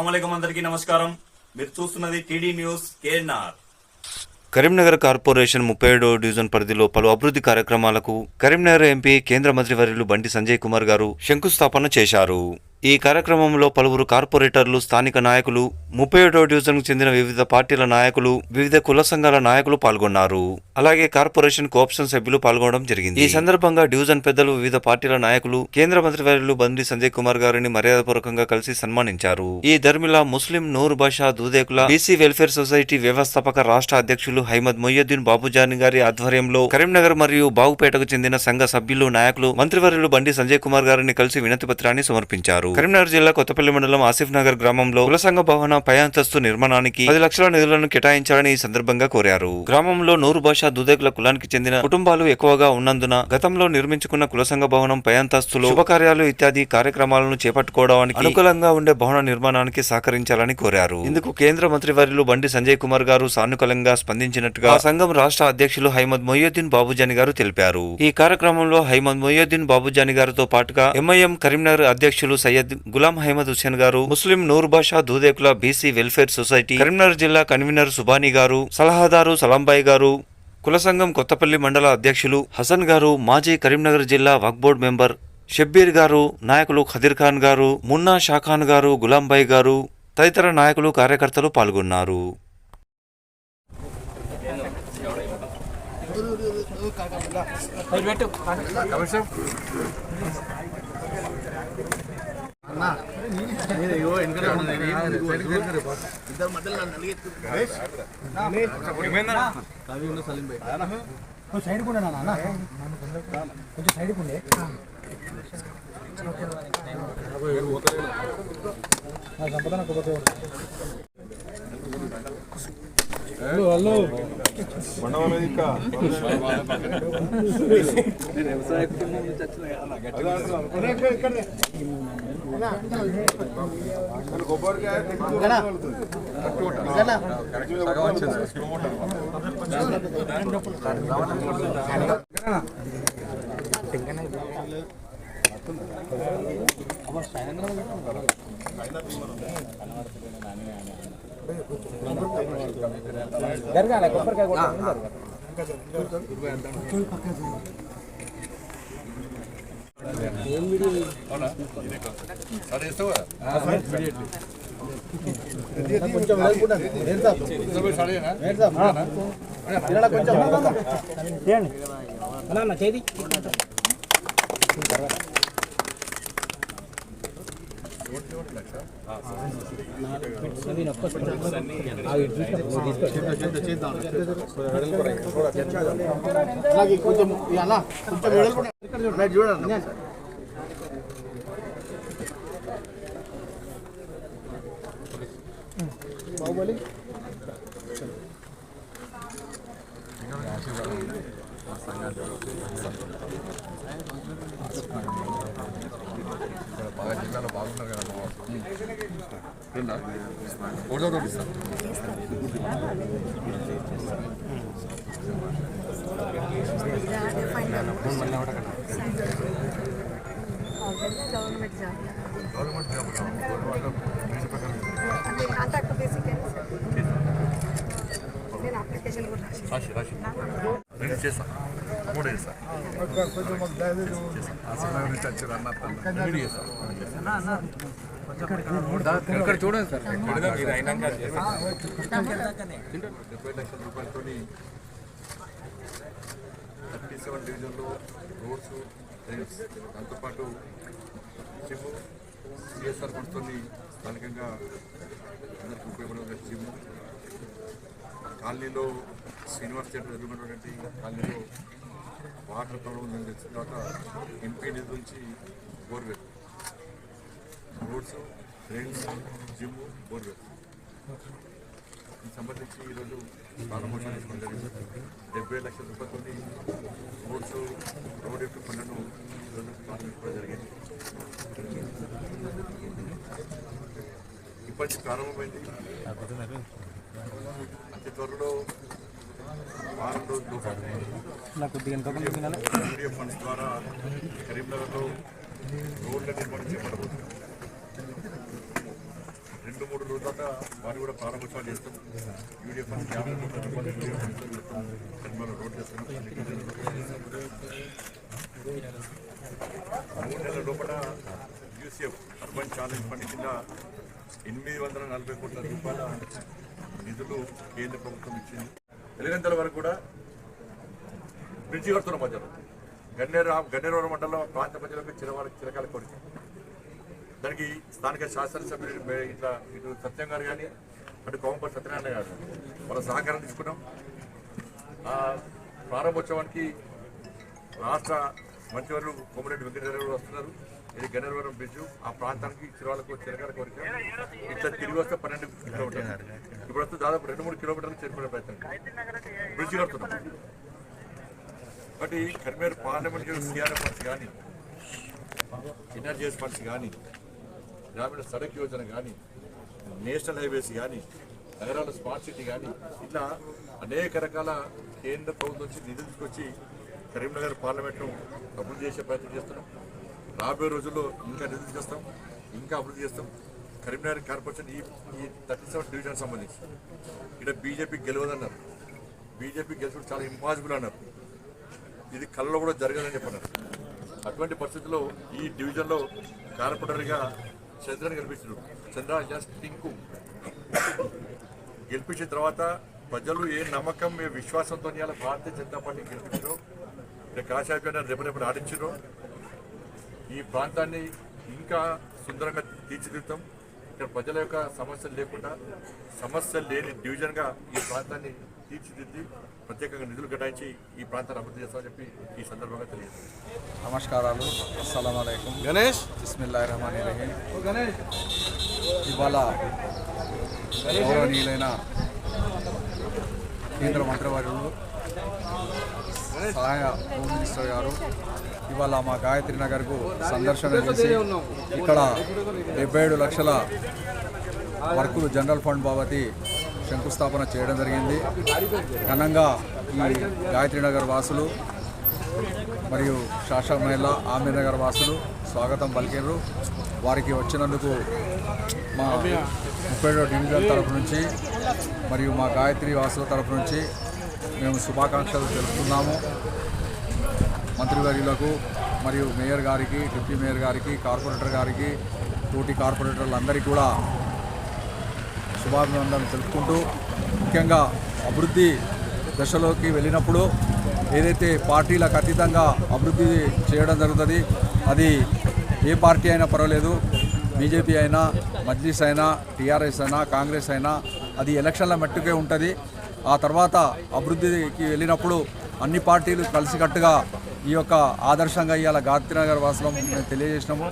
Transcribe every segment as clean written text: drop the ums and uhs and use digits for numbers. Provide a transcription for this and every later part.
అస్సలాముఅలైకుం అందరికీ నమస్కారం. మీరు చూస్తున్నది TD news KNR. Karimnagar corporation 37వ డివిజన్ పరిధిలో పలు అభివృద్ధి కార్యక్రమాలకు కరీంనగర్ ఎంపీ కేంద్ర మంత్రివర్యులు బండి సంజయ్ కుమార్ గారు శంకుస్థాపన చేశారు. ఈ కార్యక్రమంలో పలువురు కార్పొరేటర్లు, స్థానిక నాయకులు, 37వ డివిజన్కు చెందిన వివిధ పార్టీల నాయకులు, వివిధ కుల సంఘాల నాయకులు పాల్గొన్నారు. అలాగే కార్పొరేషన్ కోఆప్షన్ సభ్యులు పాల్గొనడం జరిగింది. ఈ సందర్భంగా డివిజన్ పెద్దలు, వివిధ పార్టీల నాయకులు కేంద్ర మంత్రివర్యులు బండి సంజయ్ కుమార్ గారిని మర్యాదపూర్వకంగా కలిసి సన్మానించారు. ఈ ధర్మిలా ముస్లిం నూర్ బాషా దూదేకుల బీసీ వెల్ఫేర్ సొసైటీ వ్యవస్థాపక రాష్ట్ర అధ్యక్షులు హైమద్ మొయ్యుద్దీన్ బాబుజాని గారి ఆధ్వర్యంలో కరీంనగర్ మరియు బాగుపేటకు చెందిన సంఘ సభ్యులు, నాయకులు మంత్రివర్యులు బండి సంజయ్ కుమార్ గారిని కలిసి వినతి పత్రాన్ని సమర్పించారు. కరీంనగర్ జిల్లా కొత్తపల్లి మండలం ఆసిఫ్ నగర్ గ్రామంలో కుల సంఘ భవన పై అంతస్తు నిర్మాణానికి 10 లక్షల నిధులను కేటాయించాలని ఈ సందర్భంగా కోరారు. గ్రామంలో నూరు భాషా దూదేకుల కులానికి చెందిన కుటుంబాలు ఎక్కువగా ఉన్నందున గతంలో నిర్మించుకున్న కుల సంఘ భవనం పై అంతస్తులో శుభకార్యాలు ఇత్యాది కార్యక్రమాలను చేపట్టుకోవడానికి అనుకూలంగా ఉండే భవన నిర్మాణానికి సహకరించాలని కోరారు. ఇందుకు కేంద్ర మంత్రివర్యులు బండి సంజయ్ కుమార్ గారు సానుకూలంగా స్పందించినట్టుగా ఆ సంఘం రాష్ట్ర అధ్యక్షులు హైమద్ మొయ్యుద్దీన్ బాబుజాని గారు తెలిపారు. ఈ కార్యక్రమంలో హైమద్ మొయ్యుద్దీన్ బాబుజాని గారితో పాటుగా ఎంఐఎం కరీంనగర్ అధ్యక్షులు సయ్యద్ గులాం అహ్మద్ హుస్సేన్ గారు, ముస్లిం నూర్ బాషా Dudekula BC welfare society Karimnagar జిల్లా కన్వీనర్ సుబానీ గారు, సలహాదారు సలాంబాయి గారు, కుల సంఘం కొత్తపల్లి మండల అధ్యక్షులు హసన్ గారు, మాజీ కరీంనగర్ జిల్లా వక్ఫ్ బోర్డు మెంబర్ షబ్బీర్ గారు, నాయకులు ఖదీర్ ఖాన్ గారు, మున్నా షాఖాన్ గారు, గులాంబాయి గారు తదితర నాయకులు, కార్యకర్తలు పాల్గొన్నారు. హలో జరగాలి కొబ్బరికాయ కూడా కొంచెం చేది చూడండి. బాహుబలి బాగా జిల్లాలో బాగున్నారు కదా ఫోటో ఇస్తాను. గవర్నమెంట్ జాబ్ నేను చేస్తాను, కూడా చేస్తాను. ఆసిఫ్ నుంచి వచ్చారు అన్న చేస్తాను. ఇక్కడ చూడండి సార్, 70 లక్షల రూపాయలతో 37 డివిజన్లో రోడ్స్, డ్రైన్స్, దాంతోపాటు జిమ్, సిఎస్ఆర్ ఫండ్స్తో స్థానికంగా అందరికీ ఉపయోగపడే జిమ్, కాలనీలో శ్రీనివాస్ థియేటర్ ఎదుర్కొన్నటువంటి కాలనీలో వాటర్ ప్రాబ్లం ఉందని తెలిసిన తర్వాత ఎంపీ నిధి నుంచి borewell, roads, drains, gym, borewell దీనికి సంబంధించి ఈరోజు ప్రారంభోత్సవం చేసుకోవడం జరిగింది. 70 లక్షల రూపాయలతో రోడ్స్, రోడ్ యొక్క పనులను ఈరోజు ప్రారంభించడం జరిగింది. ఇప్పటికి ప్రారంభమైంది. అతి త్వరలో వారం రోజులు యూడిఎఫ్ ఫండ్స్ ద్వారా కరీంనగర్లో రోడ్ల నిర్మాణం చేపట్టబోతున్నాం. 2-3 రోజుల తర్వాత వారు కూడా ప్రారంభోత్సవాలు చేస్తాం. యూడిఎఫ్ రోడ్ చేస్తున్నాం. 3 నెలల లోపల యూసీఎఫ్ అర్బన్ ఛాలెంజ్ ఫండ్ కింద 840 కోట్ల రూపాయల నిధులు కేంద్ర ప్రభుత్వం ఇచ్చింది. ఎలిగంతల వరకు కూడా బ్రిడ్జి కడుతున్న మధ్యలో గన్నేరవరం మండలం ప్రాంత ప్రజలకు చిరకాల కోరిక. దానికి స్థానిక శాసనసభ్యులు ఇటు సత్యం గారు కానీ అటు కోమపల్లి సత్యనారాయణ గారు వాళ్ళ సహకారం తీసుకున్నాం. ఆ ప్రారంభోత్సవానికి రాష్ట్ర మంత్రివర్యులు కోమరెడ్డి వెంకటరెడ్డి వస్తున్నారు. ఇది గన్నేరవరం బ్రిడ్జ్ ఆ ప్రాంతానికి చిరకాల కోరిక. ఇట్లా తిరిగి వస్తే 12 కిలోమీటర్లు, ఇప్పుడు వస్తే దాదాపు 2-3 కిలోమీటర్లు చేరుకునే ప్రయత్నం బ్రిడ్జ్ కడుతున్నాం. కాబట్టి కరీంనగర్ పార్లమెంట్ సిఆర్ఎఫ్ ఫండ్స్ కానీ, ఎన్ఆర్జీఎస్ ఫండ్స్ కానీ, గ్రామీణ సడక్ యోజన కానీ, నేషనల్ హైవేస్ కానీ, నగరాల స్మార్ట్ సిటీ కానీ, ఇట్లా అనేక రకాల కేంద్ర ప్రభుత్వం నుంచి నిధులు తీసుకొచ్చి కరీంనగర్ పార్లమెంట్ను అభివృద్ధి చేసే ప్రయత్నం చేస్తున్నాం. రాబోయే రోజుల్లో ఇంకా నిధులు చేస్తాం, ఇంకా అభివృద్ధి చేస్తాం. కరీంనగర్ కార్పొరేషన్ ఈ 37 డివిజన్ సంబంధించి ఇక్కడ బీజేపీ గెలవదన్నారు. బీజేపీ గెలుచుడు చాలా ఇంపాసిబుల్ అన్నారు. ఇది కళ్ళలో కూడా జరగదని చెప్పన్నారు. అటువంటి పరిస్థితుల్లో ఈ డివిజన్లో కార్పొరేటర్గా చంద్రని గెలిపించారు. చంద్ర జస్ట్ టింకు గెలిపించిన తర్వాత ప్రజలు ఏ నమ్మకం, ఏ విశ్వాసంతో ఇవాళ భారతీయ జనతా పార్టీ గెలిపించారో, ఇక్కడ కాశాపైన రేపటి ఆడించారో, ఈ ప్రాంతాన్ని ఇంకా సుందరంగా తీర్చిదిద్దాం. ఇక్కడ ప్రజల యొక్క సమస్యలు లేకుండా సమస్యలు లేని డివిజన్గా ఈ ప్రాంతాన్ని తీర్చిదిద్ది ప్రత్యేకంగా నిధులు కేటాయించి ఈ ప్రాంతాన్ని అభివృద్ధి చేస్తామని చెప్పి ఈ సందర్భంగా తెలియదు. నమస్కారాలు, అస్సలాము అలైకుం. గణేష్ బిస్మిల్లాహిర్ రహమానిర్ రహీం. ఇవాళ గౌరవనీయులైన కేంద్ర మంత్రివర్యులు సహాయ హోమ్ మినిస్టర్ గారు ఇవాళ మా గాయత్రి నగర్కు సందర్శన చేసి ఇక్కడ 77 లక్షల వర్కులు జనరల్ ఫండ్ బాబతి శంకుస్థాపన చేయడం జరిగింది. ఘనంగా ఈ గాయత్రి నగర్ వాసులు మరియు శాషమేళ ఆమీర్ నగర్ వాసులు స్వాగతం పలికారు. వారికి వచ్చినందుకు మా 37 డివిజన్ తరఫు నుంచి మరియు మా గాయత్రి వాసుల తరఫు నుంచి మేము శుభాకాంక్షలు తెలుపుతున్నాము. మంత్రివర్యులకు మరియు మేయర్ గారికి, డిప్యూటీ మేయర్ గారికి, కార్పొరేటర్ గారికి, తోటి కార్పొరేటర్లందరికీ కూడా శుభాభినందనలు తెలుపుకుంటూ, ముఖ్యంగా అభివృద్ధి దశలోకి వెళ్ళినప్పుడు ఏదైతే పార్టీలకు అతీతంగా అభివృద్ధి చేయడం జరుగుతుంది. అది ఏ పార్టీ అయినా పర్వాలేదు, బీజేపీ అయినా, మజ్లిస్ అయినా, టీఆర్ఎస్ అయినా, కాంగ్రెస్ అయినా, అది ఎలక్షన్ల మట్టుకే ఉంటుంది. ఆ తర్వాత అభివృద్ధికి వెళ్ళినప్పుడు అన్ని పార్టీలు కలిసికట్టుగా ఈ యొక్క ఆదర్శంగా ఇవాళ గాయత్రీనగర్ వాసులం మేము తెలియజేసినాము.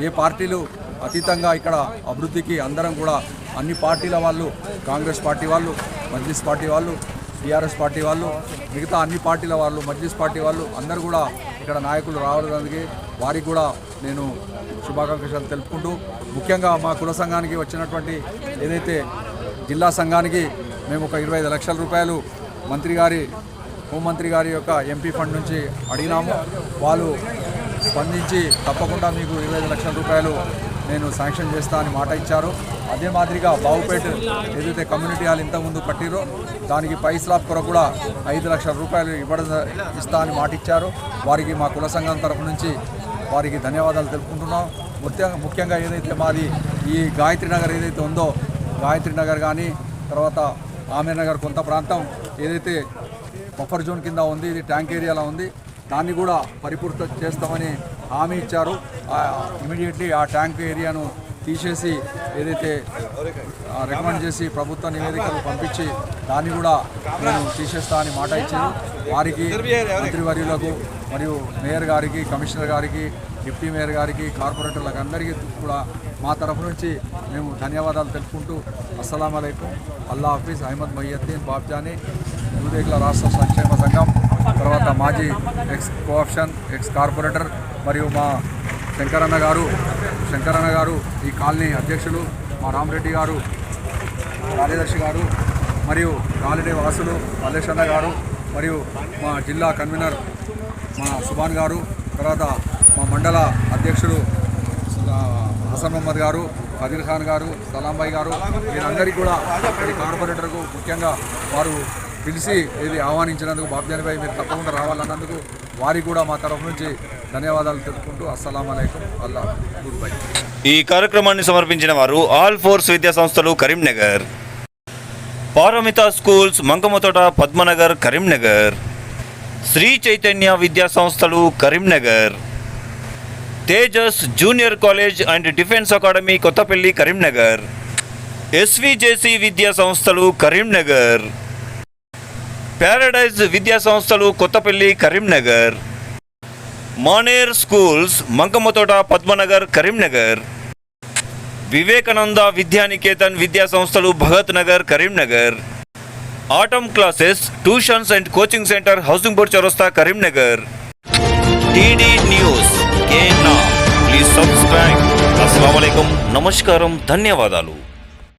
ఏ పార్టీలు అతీతంగా ఇక్కడ అభివృద్ధికి అందరం కూడా అన్ని పార్టీల వాళ్ళు, కాంగ్రెస్ పార్టీ వాళ్ళు, మజ్లిస్ పార్టీ వాళ్ళు, టీఆర్ఎస్ పార్టీ వాళ్ళు, మిగతా అన్ని పార్టీల వాళ్ళు, మజ్లిస్ పార్టీ వాళ్ళు అందరూ కూడా ఇక్కడ నాయకులు రావడానికి వారికి కూడా నేను శుభాకాంక్షలు తెలుపుకుంటూ, ముఖ్యంగా మా కుల సంఘానికి వచ్చినటువంటి ఏదైతే జిల్లా సంఘానికి మేము ఒక 25 లక్షల రూపాయలు హోంమంత్రి గారి యొక్క ఎంపీ ఫండ్ నుంచి అడిగినాము. వాళ్ళు స్పందించి తప్పకుండా మీకు 25 లక్షల రూపాయలు నేను శాంక్షన్ చేస్తా అని మాట ఇచ్చారు. అదే మాదిరిగా బావుపేట ఏదైతే కమ్యూనిటీ హాల్ ఇంతకుముందు కట్టిరో దానికి పై స్లాబ్ కొరకు కూడా 5 లక్షల రూపాయలు ఇస్తా అని మాట ఇచ్చారు. వారికి మా కుల సంఘం తరఫు నుంచి వారికి ధన్యవాదాలు తెలుపుకుంటున్నాం. ముఖ్యంగా ఏదైతే మాది ఈ గాయత్రి నగర్ ఏదైతే ఉందో, గాయత్రి నగర్ కానీ తర్వాత ఆమీర్ నగర్ కొంత ప్రాంతం ఏదైతే బఫర్ జోన్ కింద ఉంది, ఇది ట్యాంక్ ఏరియాలో ఉంది, దాన్ని కూడా పరిపూర్తి చేస్తామని హామీ ఇచ్చారు. ఇమీడియట్లీ ఆ ట్యాంక్ ఏరియాను తీసేసి ఏదైతే రికమెండ్ చేసి ప్రభుత్వ నివేదికలు పంపించి దాన్ని కూడా నేను తీసేస్తా అని మాట ఇచ్చారు. వారికి మంత్రివర్యులకు మరియు మేయర్ గారికి, కమిషనర్ గారికి, డిప్యూటీ మేయర్ గారికి, కార్పొరేటర్లకు అందరికీ కూడా మా తరఫు నుంచి మేము ధన్యవాదాలు తెలుపుకుంటూ అస్సలాము అలైకుం. అల్లా హాఫీజ్. అహ్మద్ మొయ్యద్దీన్ బాబ్జానీ, యూదేకుల రాష్ట్ర సంక్షేమ సంఘం, తర్వాత మాజీ కోఆప్షన్ ఎక్స్ కార్పొరేటర్ మరియు మా శంకరన్న గారు ఈ కాలనీ అధ్యక్షులు, మా రామరెడ్డి గారు కార్యదర్శి గారు, మరియు కాలనీ వాసులు మల్లేశన్న గారు, మరియు మా జిల్లా కన్వీనర్ మా సుభాన్ గారు, తర్వాత మా మండల అధ్యక్షుడు హసన్ మహమ్మద్ గారు, ఖదీర్ ఖాన్ గారు, సలాం భాయ్ గారు, వీరందరికీ కూడా ఇక్కడి కార్పొరేటర్కు ముఖ్యంగా వారు పిలిచి ఇది ఆహ్వానించినందుకు బాబ్జాని భాయ్ మీరు తప్పకుండా రావాలన్నందుకు వారికి కూడా మా తరఫు నుంచి ధన్యవాదాలు తెలుపుకుంటూ అస్సలాము అలైకుం, అల్లా గుడ్ బై. ఈ కార్యక్రమాన్ని సమర్పించిన వారు ఆల్ ఫోర్స్ విద్యా సంస్థలు కరీంనగర్, పారమిత స్కూల్స్ మంకమతోట పద్మనగర్ కరీంనగర్, శ్రీ చైతన్య విద్యా సంస్థలు Karimnagar, Tejas junior college and defence academy Kothapalli Karimnagar, SVJC విద్యా సంస్థలు కరీంనగర్, ప్యారడైజ్ విద్యా సంస్థలు కొత్తపల్లి కరీంనగర్, మానేర్ స్కూల్స్ మంకమతోట పద్మనగర్ కరీంనగర్, వివేకానంద విద్యానికేతన్ విద్యా సంస్థలు Bhagat Nagar Karimnagar, atom classes tuitions and coaching centre housing board చౌరస్తా Karimnagar. TD news please subscribe. అస్సలాము అలైకుం, నమస్కారం, ధన్యవాదాలు.